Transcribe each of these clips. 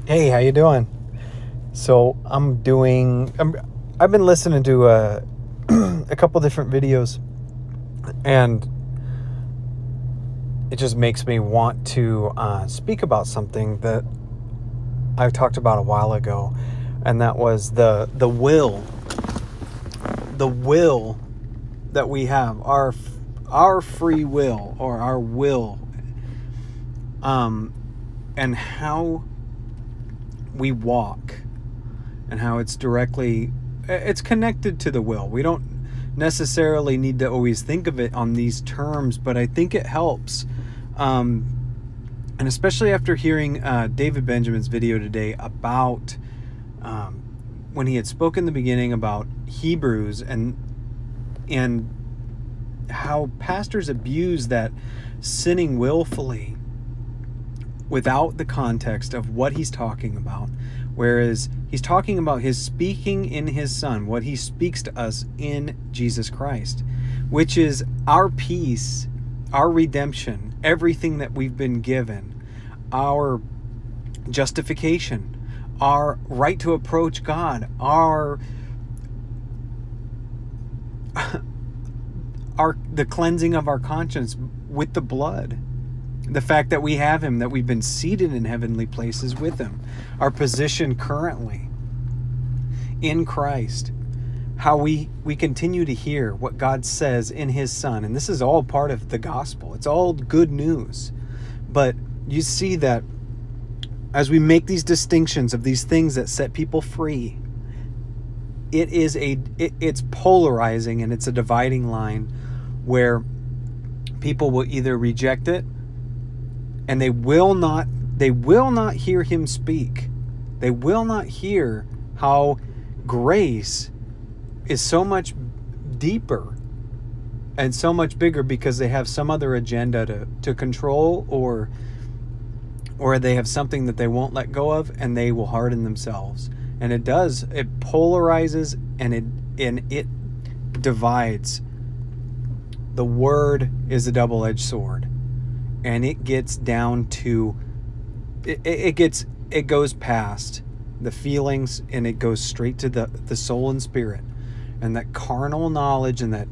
Hey, how you doing? So I've been listening to a couple different videos, and it just makes me want to speak about something that I talked about a while ago, and that was the will that we have, our free will, or our will, and how we walk, and how it's connected to the will. We don't necessarily need to always think of it on these terms, but I think it helps, and especially after hearing David Benjamin's video today about when he had spoken in the beginning about Hebrews, and how pastors abuse that sinning willfully without the context of what he's talking about, whereas he's talking about his speaking in his Son, what he speaks to us in Jesus Christ, which is our peace, our redemption, everything that we've been given, our justification, our right to approach God, the cleansing of our conscience with the blood, the fact that we have him, that we've been seated in heavenly places with him, our position currently in Christ, how we continue to hear what God says in his Son. And this is all part of the gospel. It's all good news. But you see that as we make these distinctions of these things that set people free, it's polarizing, and it's a dividing line where people will either reject it, and they will not hear him speak. They will not hear how grace is so much deeper and so much bigger, because they have some other agenda to control, or they have something that they won't let go of, and they will harden themselves. And it polarizes, and it divides. The word is a double-edged sword, and it gets down to it goes past the feelings, and it goes straight to the soul and spirit, and that carnal knowledge, and that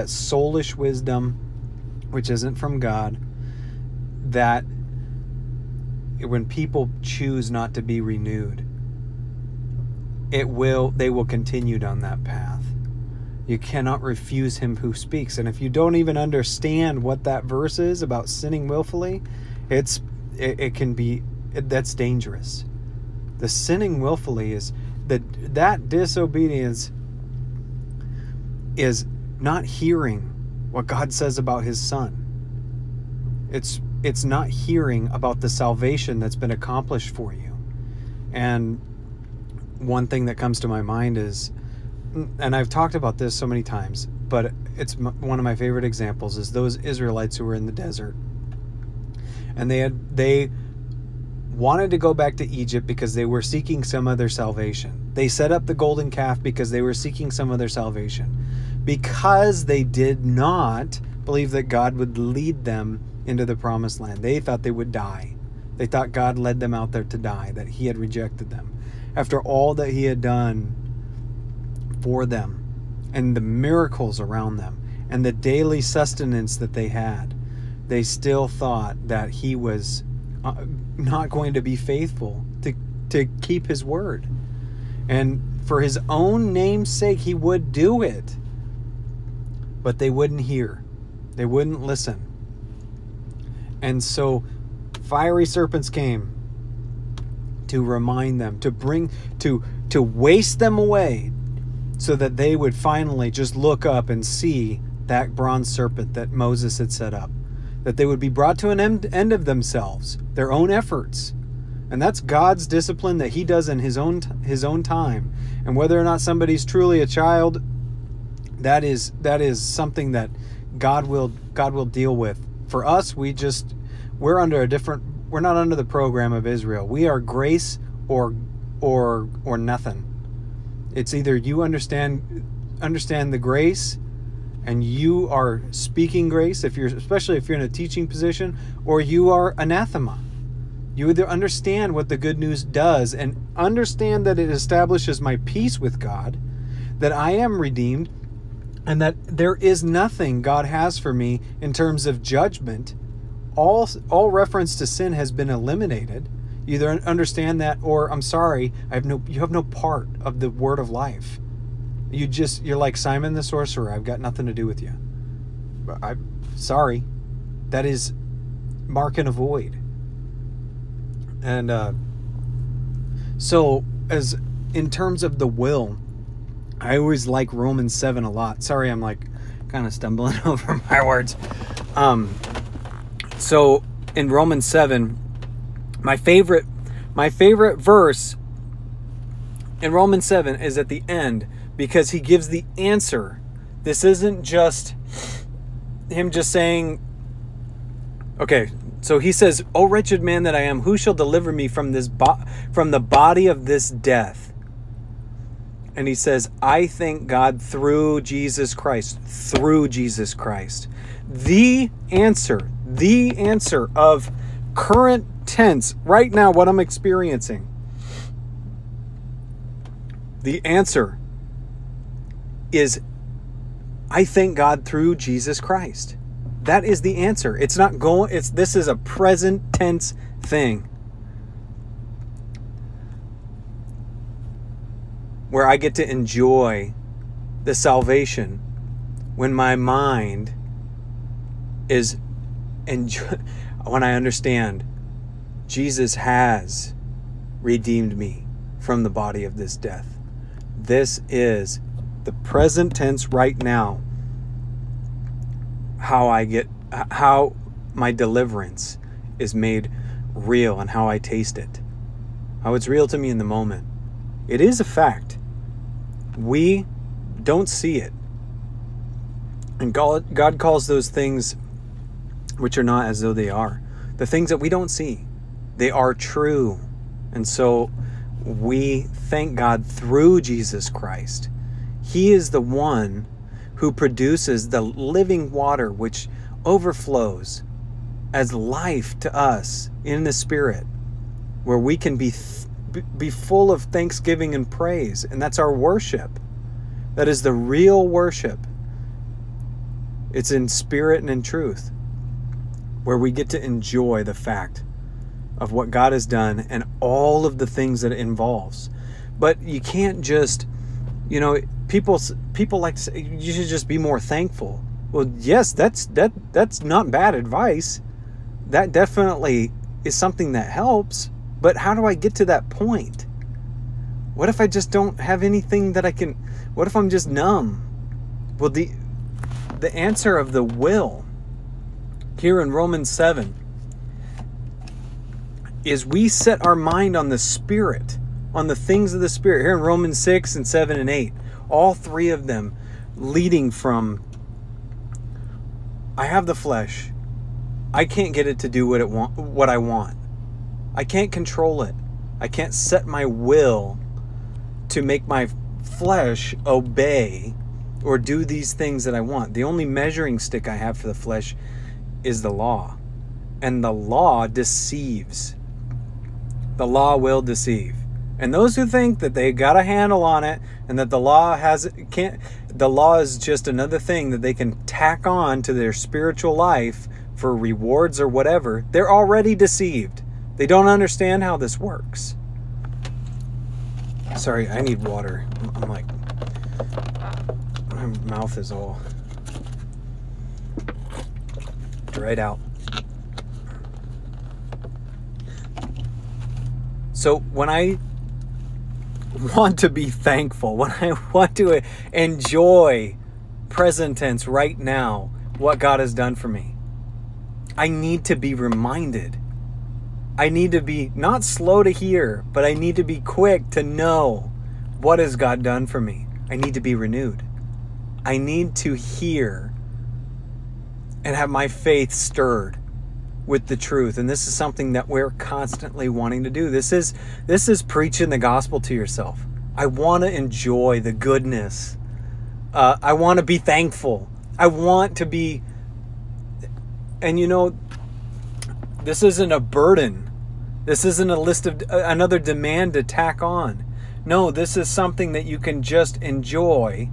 soulish wisdom, which isn't from God, that when people choose not to be renewed, they will continue down that path. You cannot refuse him who speaks. And if you don't even understand what that verse is about sinning willfully, that's dangerous. The sinning willfully is that disobedience is not hearing what God says about his Son. It's not hearing about the salvation that's been accomplished for you. And one thing that comes to my mind is, and I've talked about this so many times, but it's one of my favorite examples, is those Israelites who were in the desert, and they wanted to go back to Egypt because they were seeking some other salvation. They set up the golden calf because they were seeking some other salvation, because they did not believe that God would lead them into the promised land. They thought they would die. They thought God led them out there to die, that he had rejected them. After all that he had done for them, and the miracles around them, and the daily sustenance that they had, they still thought that he was not going to be faithful to keep his word. And for his own name's sake, he would do it. But they wouldn't hear. They wouldn't listen. And so fiery serpents came to remind them, to waste them away, so that they would finally just look up and see that bronze serpent that Moses had set up, that they would be brought to an end of themselves, their own efforts. And that's God's discipline that he does in his own time. And whether or not somebody's truly a child, that is something that God will deal with. For us, we're not under the program of Israel. We are grace or nothing. It's either you understand the grace, and you are speaking grace, especially if you're in a teaching position, or you are anathema. You either understand what the good news does and understand that it establishes my peace with God, that I am redeemed, and that there is nothing God has for me in terms of judgment. All reference to sin has been eliminated. You either understand that, or I'm sorry, you have no part of the word of life. You're like Simon the sorcerer. I've got nothing to do with you. I'm sorry. That is mark and avoid. And so as in terms of the will, I always like Romans 7 a lot. Sorry, I'm like kind of stumbling over my words. So in Romans 7, my favorite verse in Romans 7 is at the end, because he gives the answer. This isn't just him just saying, okay, so he says, "O wretched man that I am, who shall deliver me from the body of this death?" And he says, "I thank God through Jesus Christ." Through Jesus Christ. The answer of current tense, right now, what I'm experiencing. The answer is, I thank God through Jesus Christ. That is the answer. It's not going, this is a present tense thing, where I get to enjoy the salvation when my mind is when I understand Jesus has redeemed me from the body of this death. This is the present tense right now, how my deliverance is made real and how I taste it. How it's real to me in the moment. It is a fact. We don't see it. And God calls those things which are not as though they are. The things that we don't see, they are true. And so we thank God through Jesus Christ. He is the one who produces the living water which overflows as life to us in the Spirit, where we can be full of thanksgiving and praise. And that's our worship. That is the real worship. It's in spirit and in truth, where we get to enjoy the fact of what God has done and all of the things that it involves. But you can't just, people like to say you should just be more thankful. Well, yes, that's not bad advice. That definitely is something that helps. But how do I get to that point? What if I just don't have anything that I can? What if I'm just numb? Well, the answer of the will here in Romans 7 is we set our mind on the Spirit, on the things of the Spirit. Here in Romans 6 and 7 and 8, all three of them leading from, I have the flesh. I can't get it to do what I want. I can't control it. I can't set my will to make my flesh obey or do these things that I want. The only measuring stick I have for the flesh is the law. And the law deceives. The law will deceive. And those who think that they got a handle on it and that the law is just another thing that they can tack on to their spiritual life for rewards or whatever, they're already deceived. They don't understand how this works. Sorry, I need water. I'm like, my mouth is all dried out. So when I want to be thankful, when I want to enjoy present tense right now, what God has done for me, I need to be reminded. I need to be not slow to hear, but I need to be quick to know what has God done for me. I need to be renewed. I need to hear and have my faith stirred with the truth. And this is something that we're constantly wanting to do. This is preaching the gospel to yourself. I want to enjoy the goodness. I want to be thankful. I want to be, and this isn't a burden. This isn't a list of another demand to tack on. No, this is something that you can just enjoy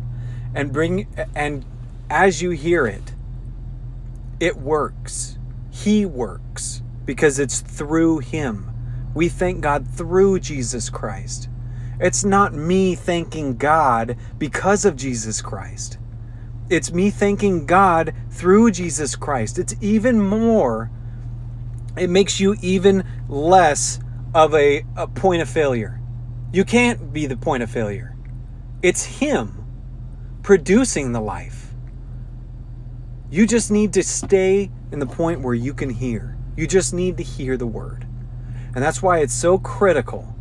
and bring, and as you hear it, it works. He works because it's through him. We thank God through Jesus Christ. It's not me thanking God because of Jesus Christ. It's me thanking God through Jesus Christ. It's even more, it makes you even less of a point of failure. You can't be the point of failure. It's him producing the life. You just need to stay in the point where you can hear. You just need to hear the word. And that's why it's so critical,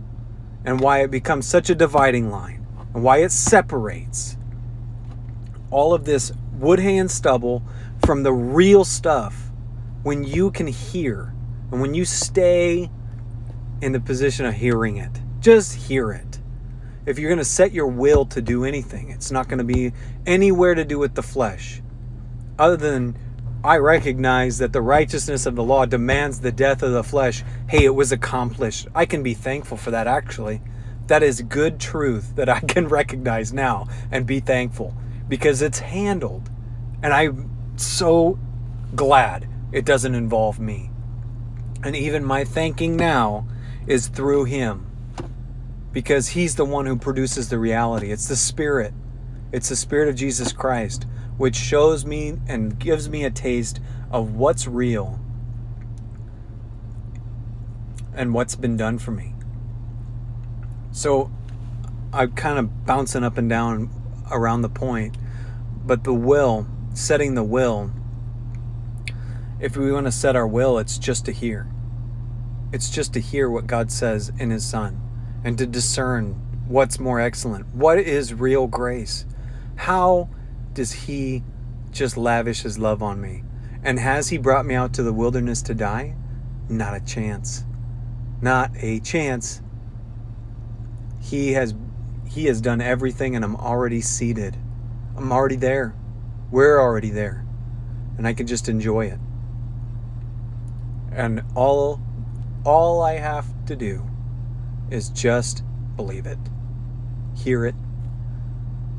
and why it becomes such a dividing line, and why it separates all of this wood, hay, and stubble from the real stuff. When you can hear, and when you stay in the position of hearing it, just hear it. If you're going to set your will to do anything, it's not going to be anywhere to do with the flesh, other than I recognize that the righteousness of the law demands the death of the flesh. Hey, it was accomplished. I can be thankful for that, actually. That is good truth that I can recognize now and be thankful, because it's handled. And I'm so glad it doesn't involve me. And even my thanking now is through him, because he's the one who produces the reality. It's the Spirit. It's the Spirit of Jesus Christ, which shows me and gives me a taste of what's real and what's been done for me. So I'm kind of bouncing up and down around the point, but the will, setting the will, if we want to set our will, it's just to hear. It's just to hear what God says in his Son, and to discern what's more excellent. What is real grace? How does he just lavish his love on me? And has he brought me out to the wilderness to die? Not a chance. Not a chance. He has done everything, and I'm already seated. I'm already there. We're already there. And I can just enjoy it. And all I have to do is just believe it. Hear it.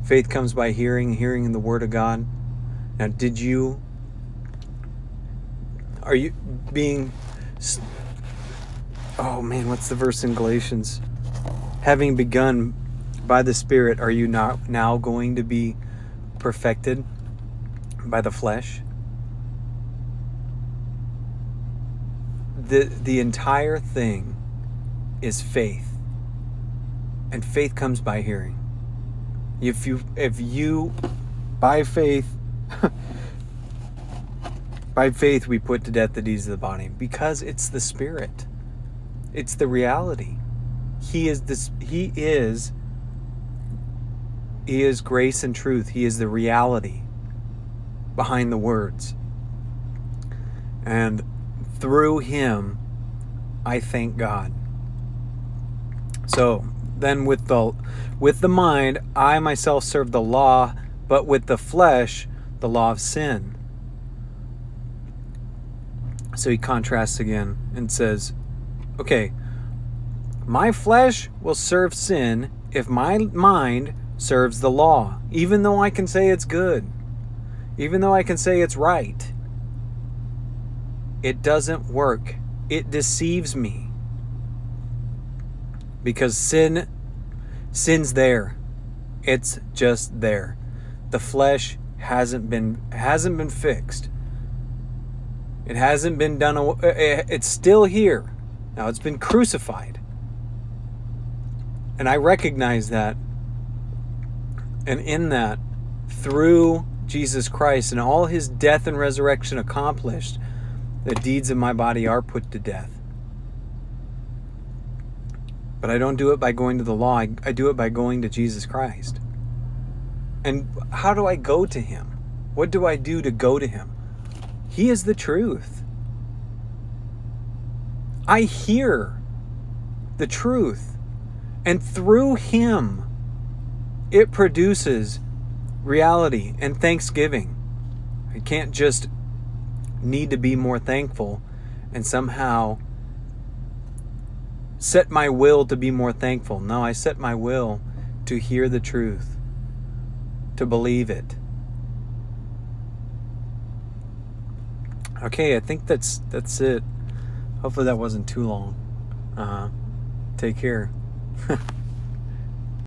Faith comes by hearing, hearing in the Word of God. Now, are you being, oh man, what's the verse in Galatians? Having begun by the Spirit, are you not now going to be perfected by the flesh? The entire thing is faith. And faith comes by hearing. If you by faith by faith we put to death the deeds of the body, because it's the Spirit. It's the reality. He is grace and truth. He is the reality behind the words. And through him I thank God. So then with the mind, I myself serve the law, but with the flesh, the law of sin. So he contrasts again and says, okay, my flesh will serve sin if my mind serves the law, even though I can say it's good, even though I can say it's right. It doesn't work. It deceives me. Because sin's there. It's just there. The flesh hasn't been fixed. It hasn't been done. It's still here. Now it's been crucified. And I recognize that. And in that, through Jesus Christ and all his death and resurrection accomplished, the deeds of my body are put to death. But I don't do it by going to the law. I do it by going to Jesus Christ. And how do I go to him? What do I do to go to him? He is the truth. I hear the truth. And through him, it produces reality and thanksgiving. I can't just need to be more thankful and somehow set my will to be more thankful. No, I set my will to hear the truth, to believe it. Okay, I think that's it. Hopefully that wasn't too long. Take care.